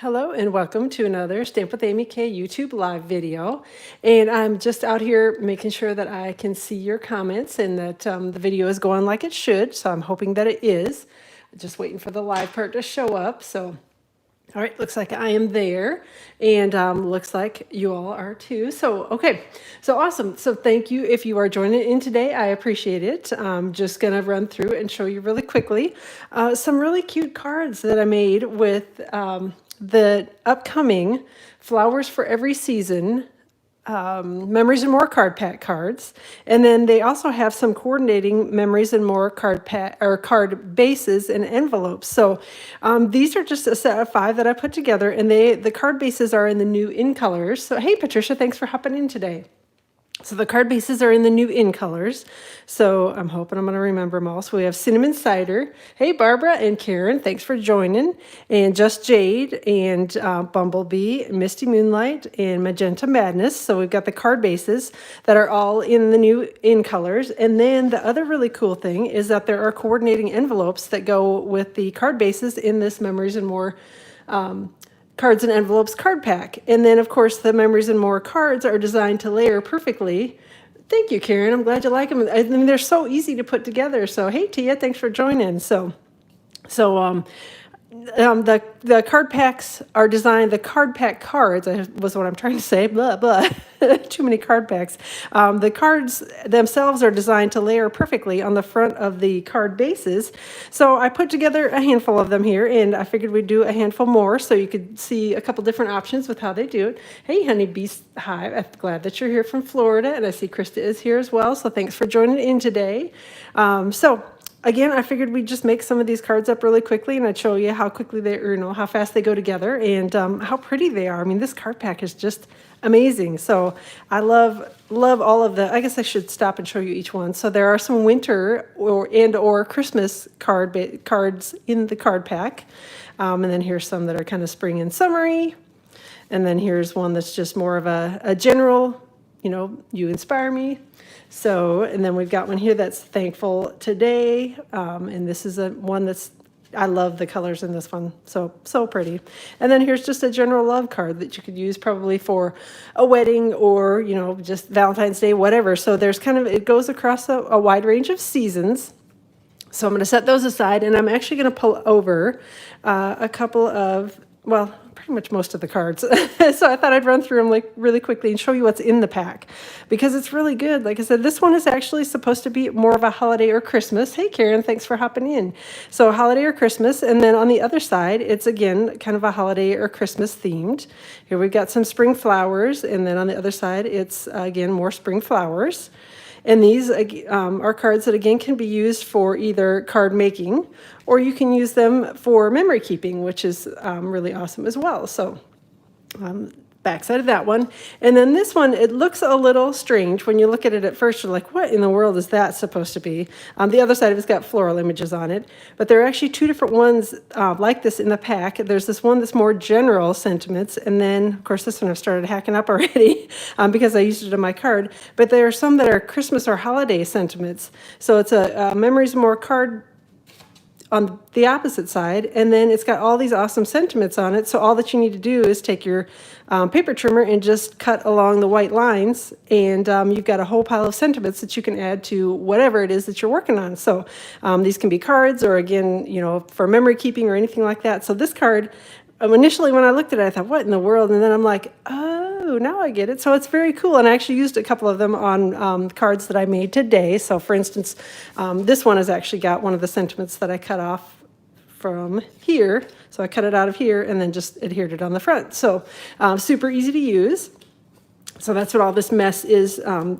Hello and welcome to another Stamp with Amy K YouTube live video. And I'm just out here making sure that I can see your comments and that the video is going like it should. So I'm hoping that it is. Just waiting for the live part to show up. So, all right, looks like I am there and looks like you all are too. So, okay, so awesome. So thank you if you are joining in today. I appreciate it. I'm just gonna run through and show you really quickly some really cute cards that I made with the upcoming Flowers for Every Season Memories and More card pack cards. And then they also have some coordinating Memories and More card pack or card bases and envelopes. So these are just a set of 5 that I put together, and the card bases are in the new in colors. So hey Patricia, thanks for hopping in today. So the card bases are in the new in colors. So I'm hoping I'm going to remember them all. So we have Cinnamon Cider. Hey, Barbara and Karen, thanks for joining. And Just Jade and Bumblebee, Misty Moonlight, and Magenta Madness. So we've got the card bases that are all in the new in colors. And then the other really cool thing is that there are coordinating envelopes that go with the card bases in this Memories and More Cards and Envelopes card pack. And then, of course, the Memories and More cards are designed to layer perfectly. Thank you, Karen. I'm glad you like them. I mean, they're so easy to put together. So, hey, Tia, thanks for joining. The card packs are designed, the card pack cards, was what I'm trying to say, blah, blah, too many card packs. The cards themselves are designed to layer perfectly on the front of the card bases. So I put together a handful of them here, and I figured we'd do a handful more so you could see a couple different options with how they do it. Hey, Honeybee Hive, I'm glad that you're here from Florida, and I see Krista is here as well, so thanks for joining in today. Again, I figured we'd just make some of these cards up really quickly, and I'd show you how quickly they, or, how fast they go together, and how pretty they are. I mean, this card pack is just amazing. So I love all of the. I guess I should stop and show you each one. So there are some winter or Christmas cards in the card pack, and then here's some that are kind of spring and summery, and then here's one that's just more of a general. You inspire me. So, and then we've got one here that's thankful today. And this is one that's, I love the colors in this one. So pretty. And then here's just a general love card that you could use probably for a wedding or, just Valentine's Day, whatever. So there's it goes across a wide range of seasons. So I'm going to set those aside, and I'm actually going to pull over a couple of, well, pretty much most of the cards. So I thought I'd run through them really quickly and show you what's in the pack, because it's really good. Like I said, this one is actually supposed to be more of a holiday or Christmas. Hey, Karen, thanks for hopping in. So holiday or Christmas. And then on the other side, it's again kind of a holiday or Christmas themed. Here we've got some spring flowers. And then on the other side, it's again more spring flowers. And these are cards that, again, can be used for either card making, or you can use them for memory keeping, which is really awesome as well. So backside of that one. And then this one, it looks a little strange. When you look at it at first, you're like, what in the world is that supposed to be? The other side of it's got floral images on it. But there are actually 2 different ones like this in the pack. There's this one that's more general sentiments. And then, of course, this one I've started hacking up already because I used it in my card. But there are some that are Christmas or holiday sentiments. So it's a Memories More card on the opposite side, and then it's got all these awesome sentiments on it. So all that you need to do is take your paper trimmer and just cut along the white lines, and you've got a whole pile of sentiments that you can add to whatever it is that you're working on. So these can be cards, or again, for memory keeping or anything like that. So this card, initially when I looked at it, I thought, what in the world? And then I'm like, oh, now I get it. So it's very cool. And I actually used a couple of them on cards that I made today. So for instance, this one has actually got one of the sentiments that I cut off from here. So I cut it out of here and then just adhered it on the front. So super easy to use. So that's what all this mess is.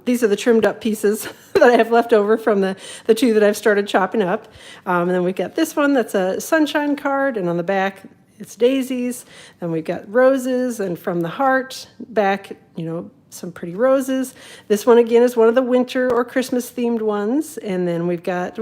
These are the trimmed up pieces that I have left over from the 2 that I've started chopping up. And then we've got this one that's a sunshine card, and on the back, it's daisies. Then we've got roses, and from the heart back, some pretty roses. This one again is one of the winter or Christmas themed ones. And then we've got,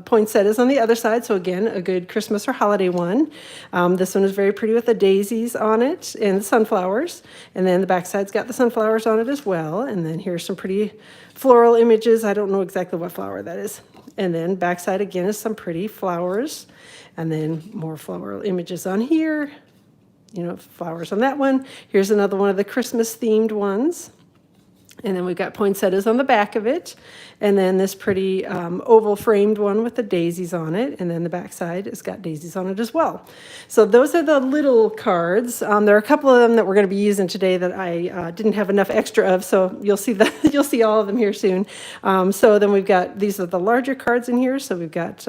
poinsettias on the other side. So again, a good Christmas or holiday one. This one is very pretty with the daisies on it and the sunflowers. And then the back side's got the sunflowers on it as well. And then here's some pretty floral images. I don't know exactly what flower that is. And then backside again is some pretty flowers. And then more floral images on here. flowers on that one. Here's another one of the Christmas themed ones. And then we've got poinsettias on the back of it. And then this pretty oval framed one with the daisies on it. And then the back side has got daisies on it as well. So those are the little cards. There are a couple of them that we're going to be using today that I didn't have enough extra of. So you'll see all of them here soon. So then we've got, these are the larger cards in here. So we've got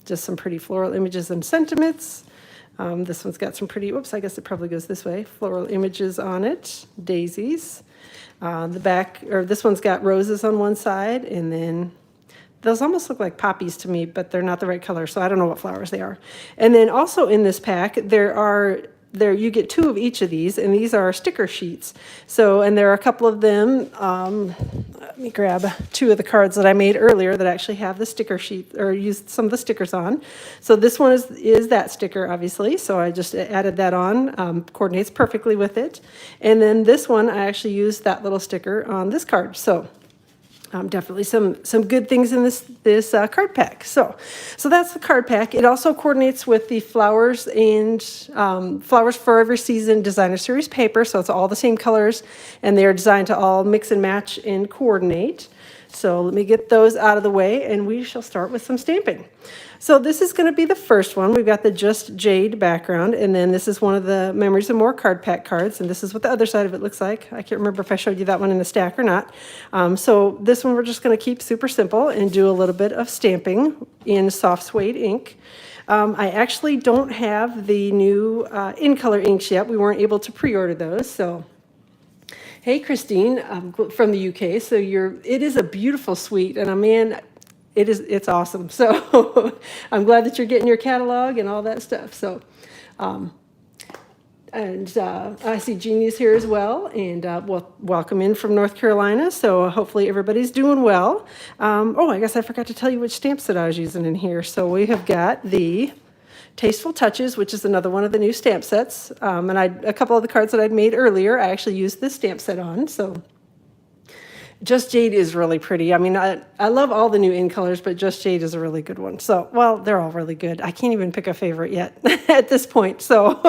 just some pretty floral images and sentiments. This one's got some pretty, whoops, I guess it probably goes this way, floral images on it, daisies. The back, or this one's got roses on one side, and then those almost look like poppies to me, but they're not the right color, so I don't know what flowers they are. And then also in this pack, you get 2 of each of these, and these are sticker sheets. So, and there are a couple of them. Let me grab 2 of the cards that I made earlier that actually have the sticker sheet, or used some of the stickers on. So this one is that sticker, obviously. So I just added that on, coordinates perfectly with it. And then this one, I actually used that little sticker on this card. So definitely some good things in this card pack. So that's the card pack. It also coordinates with the Flowers and Flowers for Every Season Designer Series paper. So it's all the same colors, and they're designed to all mix and match and coordinate. So let me get those out of the way, and we shall start with some stamping. So this is going to be the first one. We've got the Just Jade background, and then this is one of the Memories of More card pack cards, and this is what the other side of it looks like. I can't remember if I showed you that one in the stack or not. So this one we're just going to keep super simple and do a little bit of stamping in soft suede ink. I actually don't have the new in-color inks yet. We weren't able to pre-order those, so... Hey, Christine, from the UK. So it is a beautiful suite, and man, it's awesome. So I'm glad that you're getting your catalog and all that stuff. So, I see Jeannie's here as well, and welcome in from North Carolina. So hopefully everybody's doing well. I guess I forgot to tell you which stamp set I was using in here. So we have got the Tasteful Touches, which is another one of the new stamp sets. And a couple of the cards that I'd made earlier, I actually used this stamp set on. So Just Jade is really pretty. I mean, I love all the new in colors, but Just Jade is a really good one. So, well, they're all really good. I can't even pick a favorite yet at this point. So,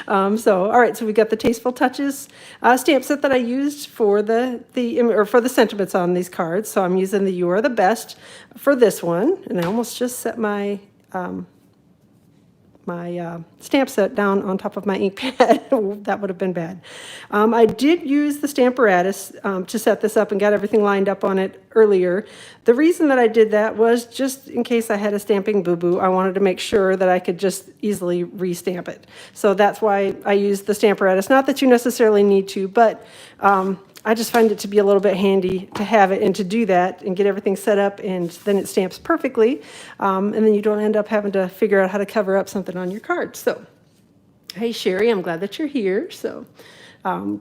all right. So we got the Tasteful Touches stamp set that I used for the sentiments on these cards. So I'm using the You Are the Best for this one, and I almost just set my stamp set down on top of my ink pad. That would have been bad. I did use the Stamparatus to set this up and got everything lined up on it earlier. The reason that I did that was just in case I had a stamping boo-boo, I wanted to make sure that I could just easily re-stamp it. So that's why I used the Stamparatus. Not that you necessarily need to, but I just find it to be a little bit handy to have it and to do that and get everything set up, and then it stamps perfectly, and then you don't end up having to figure out how to cover up something on your card. So, hey Sherry, I'm glad that you're here. So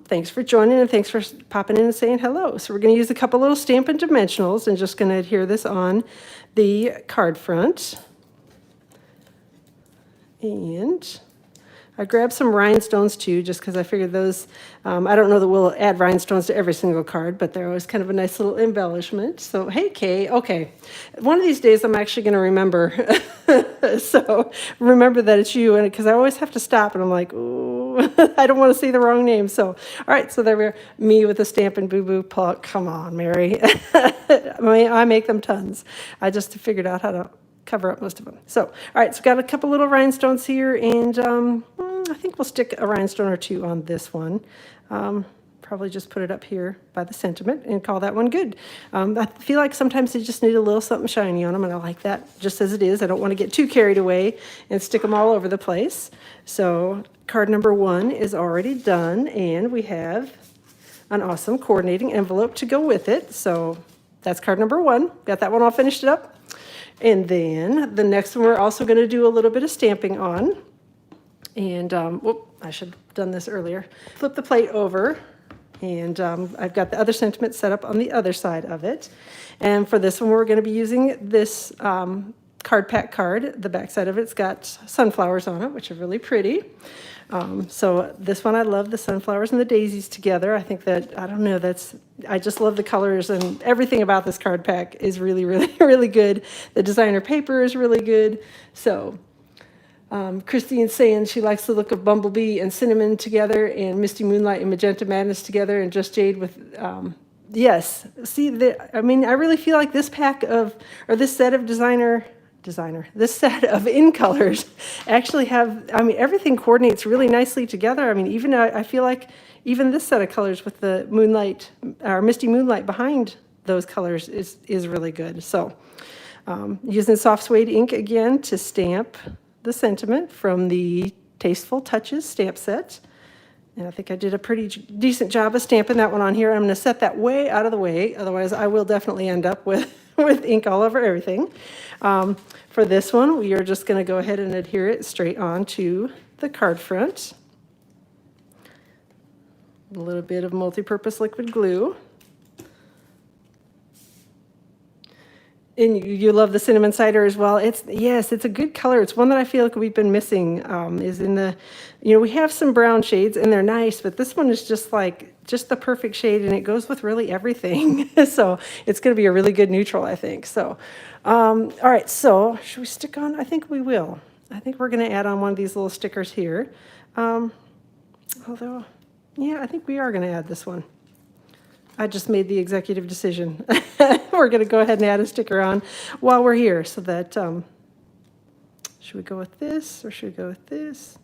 thanks for joining, and thanks for popping in and saying hello. So we're going to use a couple little Stampin' Dimensionals and just going to adhere this on the card front. And I grabbed some rhinestones too, just because I figured those, I don't know that we'll add rhinestones to every single card, but they're always kind of a nice little embellishment. So, hey, Kay, okay. One of these days I'm actually going to remember. So remember that it's you, and because I always have to stop, and I'm like, ooh, I don't want to say the wrong name. So, all right, so there we are, me with a Stampin' Boo-Boo pluck. Come on, Mary. I make them tons. I just figured out how to cover up most of them. So, all right, so got a couple little rhinestones here, and I think we'll stick a rhinestone or two on this one. Probably just put it up here by the sentiment and call that one good. I feel like sometimes they just need a little something shiny on them, and I like that just as it is. I don't want to get too carried away and stick them all over the place. So card number 1 is already done, and we have an awesome coordinating envelope to go with it. So that's card number 1. Got that one all finished up. And then the next one we're also going to do a little bit of stamping on. And, I should have done this earlier. Flip the plate over, and I've got the other sentiment set up on the other side of it. And for this one, we're going to be using this card pack card. The back side of it's got sunflowers on it, which are really pretty. So this one, I love the sunflowers and the daisies together. I think that, I don't know, I just love the colors, and everything about this card pack is really, really, really good. The designer paper is really good. So, Christine's saying she likes the look of Bumblebee and Cinnamon together, and Misty Moonlight and Magenta Madness together, and Just Jade with, yes. See, I mean, I really feel like this pack of, or this set of this set of in colors actually have, I mean, everything coordinates really nicely together. I mean, even I feel like even this set of colors with the Moonlight, or Misty Moonlight behind those colors is really good. So using soft suede ink again to stamp the sentiment from the Tasteful Touches stamp set. And I think I did a pretty decent job of stamping that one on here. I'm going to set that way out of the way, otherwise I will definitely end up with, with ink all over everything. For this one, we are just going to go ahead and adhere it straight onto the card front. A little bit of multi-purpose liquid glue. And you love the cinnamon cider as well. Yes, it's a good color. It's one that I feel like we've been missing, is in the, we have some brown shades and they're nice, but this one is just the perfect shade, and it goes with really everything. So it's going to be a really good neutral, I think. So, all right, so should we stick on? I think we will. I think we're going to add on one of these little stickers here. Although, yeah, I think we are going to add this one. I just made the executive decision. We're going to go ahead and add a sticker on while we're here, so that, should we go with this or should we go with this?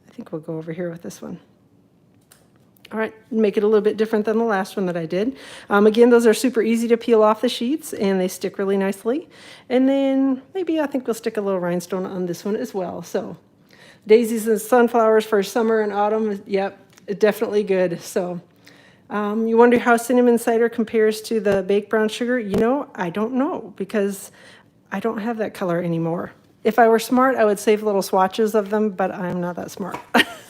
I think we'll go over here with this one. All right, make it a little bit different than the last one that I did. Again, those are super easy to peel off the sheets, and they stick really nicely. And then maybe I think we'll stick a little rhinestone on this one as well. So daisies and sunflowers for summer and autumn, yep, definitely good. So you wonder how cinnamon cider compares to the baked brown sugar? I don't know, because I don't have that color anymore. If I were smart, I would save little swatches of them, but I'm not that smart.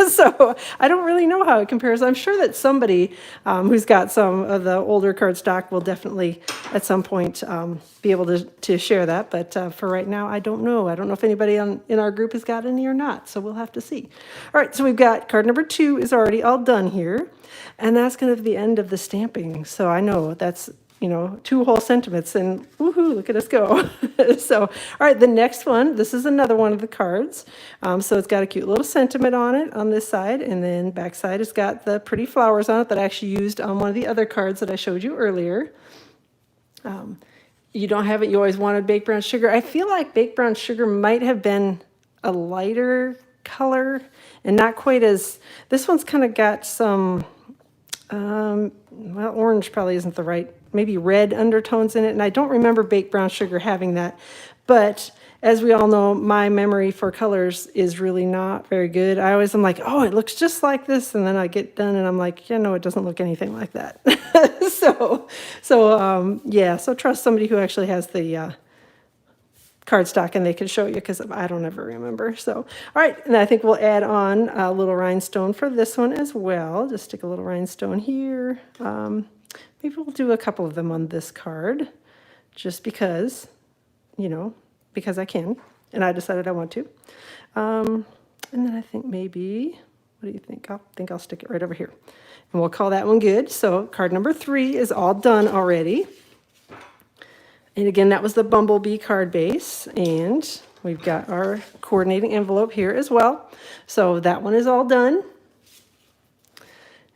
So I don't really know how it compares. I'm sure that somebody who's got some of the older cardstock will definitely at some point be able to share that. But for right now, I don't know. I don't know if anybody in our group has got any or not, so we'll have to see. All right, so we've got card number 2 is already all done here. And that's going to be the end of the stamping. So I know that's, 2 whole sentiments, and woohoo, look at us go. So, all right, the next one, this is another one of the cards. So it's got a cute little sentiment on it on this side, and then back side has got the pretty flowers on it that I actually used on one of the other cards that I showed you earlier. You don't have it, you always wanted baked brown sugar. I feel like baked brown sugar might have been a lighter color and not quite as, this one's kind of got some, well, orange probably isn't the right, maybe red undertones in it, and I don't remember baked brown sugar having that. But as we all know, my memory for colors is really not very good. I always am like, oh, it looks just like this, and then I get done and I'm like, yeah, no, it doesn't look anything like that. Yeah, so trust somebody who actually has the cardstock and they can show you, because I don't ever remember. So, all right, and I think we'll add on a little rhinestone for this one as well. Just stick a little rhinestone here. Maybe we'll do a couple of them on this card, just because, because I can, and I decided I want to. And then I think maybe, what do you think? I think I'll stick it right over here. And we'll call that one good. So card number 3 is all done already. And again, that was the Bumblebee card base, and we've got our coordinating envelope here as well. So that one is all done.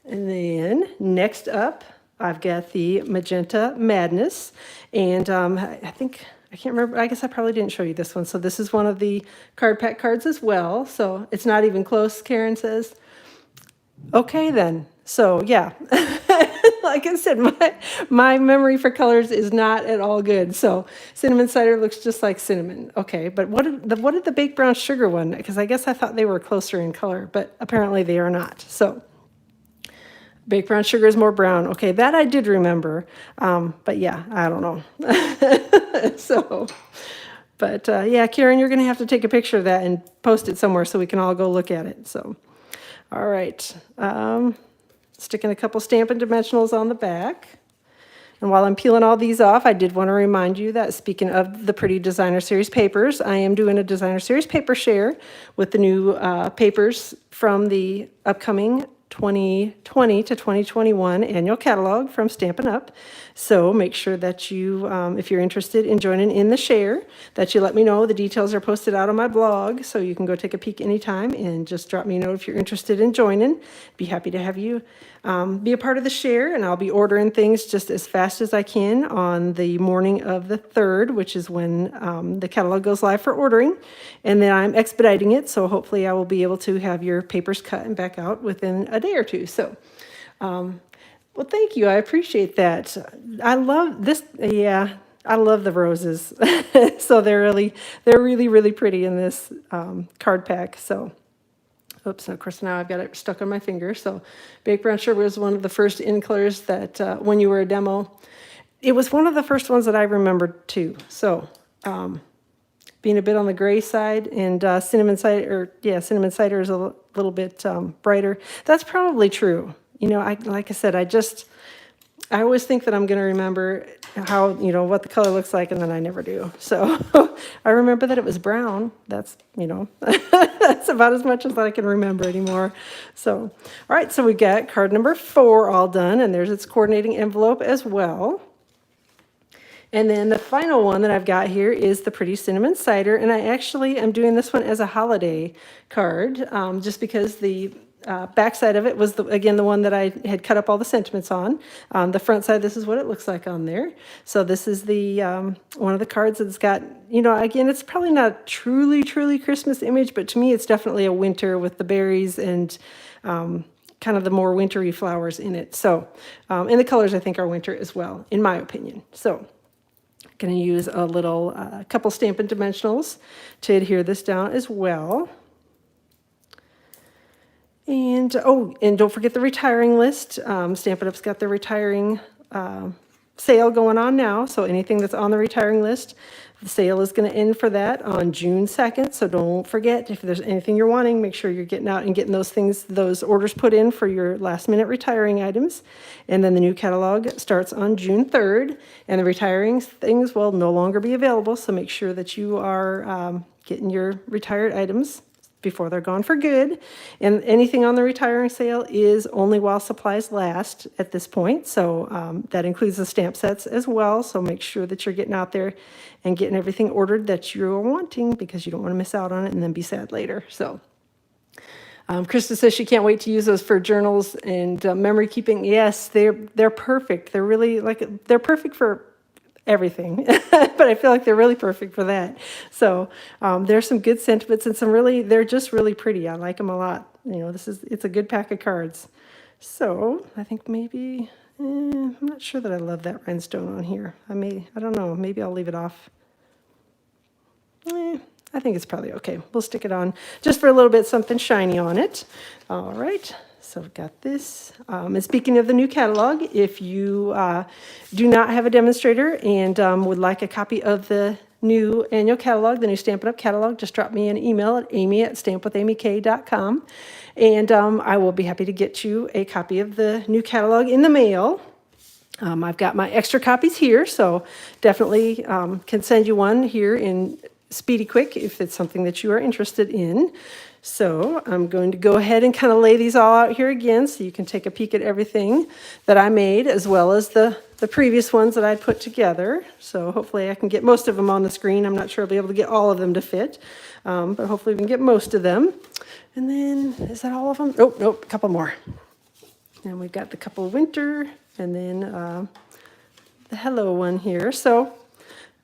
And then next up, I've got the Magenta Madness, and I can't remember, I guess I probably didn't show you this one. So this is one of the card pack cards as well. So it's not even close, Karen says. Okay then, so yeah. Like I said, my memory for colors is not at all good. So cinnamon cider looks just like cinnamon. Okay, but what did the baked brown sugar one? Because I guess I thought they were closer in color, but apparently they are not. So baked brown sugar is more brown. Okay, that I did remember. But yeah, I don't know. So, but yeah, Karen, you're going to have to take a picture of that and post it somewhere so we can all go look at it. So, all right. Sticking a couple Stampin' Dimensionals on the back. And while I'm peeling all these off, I did want to remind you that, speaking of the pretty Designer Series papers, I am doing a Designer Series paper share with the new papers from the upcoming 2020 to 2021 annual catalog from Stampin' Up. So make sure that you, if you're interested in joining in the share, that you let me know. The details are posted out on my blog, so you can go take a peek anytime and just drop me a note if you're interested in joining. Be happy to have you be a part of the share, and I'll be ordering things just as fast as I can on the morning of the 3rd, which is when the catalog goes live for ordering. And then I'm expediting it, so hopefully I will be able to have your papers cut and back out within a day or two. So, well, thank you. I appreciate that. I love this. Yeah, I love the roses. So they're really, really pretty in this card pack. So. Oops, and of course now I've got it stuck on my finger. So Baked Brown Sugar was one of the first in colors that when you were a demo, it was one of the first ones that I remembered too. So being a bit on the gray side, and cinnamon cider is a little bit brighter. That's probably true. You know, like I said, I always think that I'm going to remember how, what the color looks like, and then I never do. So I remember that it was brown. That's, that's about as much as I can remember anymore. So, all right, so we got card number 4 all done, and there's its coordinating envelope as well. And then the final one that I've got here is the Pretty Cinnamon Cider, and I actually am doing this one as a holiday card, just because the backside of it was, again, the one that I had cut up all the sentiments on. The front side, this is what it looks like on there. So this is the one of the cards that's got, again, it's probably not a truly Christmas image, but to me, it's definitely a winter with the berries and kind of the more wintry flowers in it. So, and the colors, I think, are winter as well, in my opinion. So I'm going to use a little couple Stampin' Dimensionals to adhere this down as well. And, and don't forget the retiring list. Stampin' Up's got the retiring sale going on now. So anything that's on the retiring list, the sale is going to end for that on June 2nd. So don't forget, if there's anything you're wanting, make sure you're getting out and getting those orders put in for your last minute retiring items. And then the new catalog starts on June 3rd. And the retiring things will no longer be available. So make sure that you are getting your retired items before they're gone for good. And anything on the retiring sale is only while supplies last at this point. So that includes the stamp sets as well. So make sure that you're getting out there and getting everything ordered that you're wanting, because you don't want to miss out on it and then be sad later. So Krista says she can't wait to use those for journals and memory keeping. Yes, they're perfect. They're really they're perfect for everything, but I feel like they're really perfect for that. So there's some good sentiments and they're just really pretty. I like them a lot. It's a good pack of cards. So I think maybe, I'm not sure that I love that rhinestone on here. I don't know, maybe I'll leave it off. I think it's probably okay. We'll stick it on just for a little bit, something shiny on it. All right. So I've got this. And speaking of the new catalog, if you do not have a demonstrator and would like a copy of the new annual catalog, the new Stampin' Up! Catalog, just drop me an email at amy@stampwithamyk.com, and I will be happy to get you a copy of the new catalog in the mail. I've got my extra copies here, so definitely can send you one here in speedy quick if it's something that you are interested in. So I'm going to go ahead and kind of lay these all out here again so you can take a peek at everything that I made, as well as the previous ones that I put together. So hopefully I can get most of them on the screen. I'm not sure I'll be able to get all of them to fit, but hopefully we can get most of them. And then, is that all of them? Oh, nope, a couple more. And we've got the couple winter, and then the hello one here. So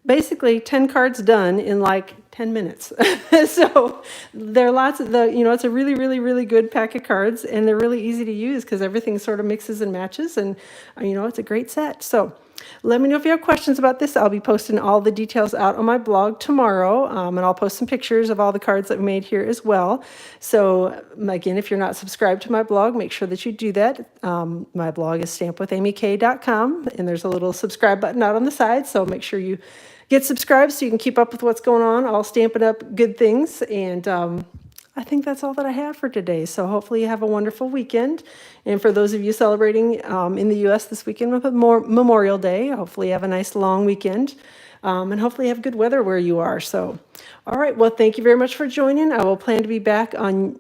basically 10 cards done in like 10 minutes. So there are lots of it's a really good pack of cards, and they're really easy to use because everything sort of mixes and matches, and it's a great set. So let me know if you have questions about this. I'll be posting all the details out on my blog tomorrow, and I'll post some pictures of all the cards that we made here as well. So again, if you're not subscribed to my blog, make sure that you do that. My blog is stampwithamyk.com, and there's a little subscribe button out on the side, so make sure you get subscribed so you can keep up with what's going on, all Stampin' Up! Good things. And I think that's all that I have for today. So hopefully you have a wonderful weekend. And for those of you celebrating in the U.S. this weekend with Memorial Day, hopefully you have a nice long weekend. and hopefully have good weather where you are. So, all right. Well, thank you very much for joining. I will plan to be back on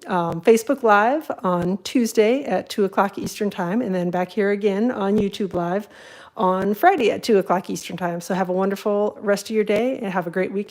Facebook Live on Tuesday at 2 o'clock Eastern Time, and then back here again on YouTube Live on Friday at 2 o'clock Eastern Time. So have a wonderful rest of your day and have a great weekend.